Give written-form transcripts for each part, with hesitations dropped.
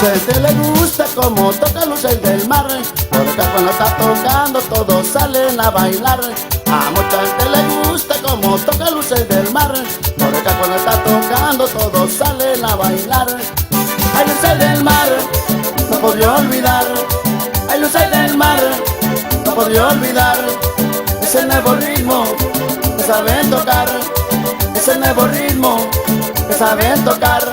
mucha gente le gusta como toca luces del mar, porque cuando está tocando todos salen a bailar. A mucha gente le gusta como toca luces del mar, porque cuando está tocando todos salen a bailar. Hay luces del mar, no podría olvidar. Hay luces del mar, no podría olvidar. Ese nuevo ritmo que saben tocar, ese nuevo ritmo que saben tocar.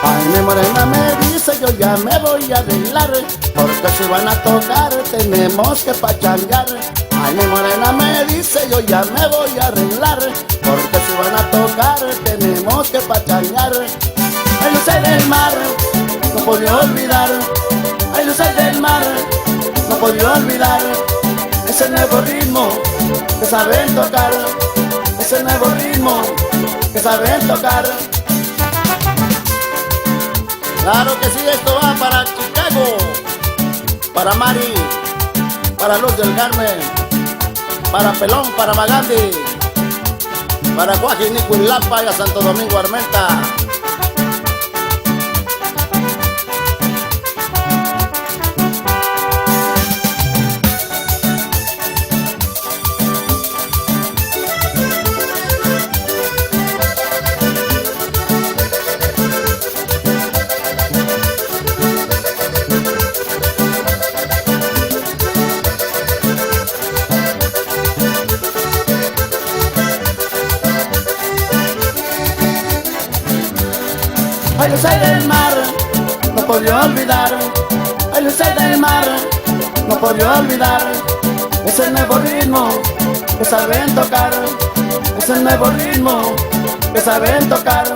Ay, mi morena me dice, yo ya me voy a arreglar, porque si van a tocar tenemos que pachangar. Ay, mi morena me dice, yo ya me voy a arreglar, porque si van a tocar tenemos que pachangar. Hay luces del mar, no podía olvidar. Hay luces del mar, no podía olvidar. Ese nuevo ritmo que saben tocar, ese nuevo ritmo que saben tocar. Claro que sí, esto va para Chicago, para Mari, para Luz del Carmen, para Pelón, para Magandi, para Joaquín Nicuilapa y a Santo Domingo Armenta. Hay luces del mar, no podía olvidar. Hay luces del mar, no podía olvidar. Es el nuevo ritmo que saben tocar, es el nuevo ritmo que saben tocar.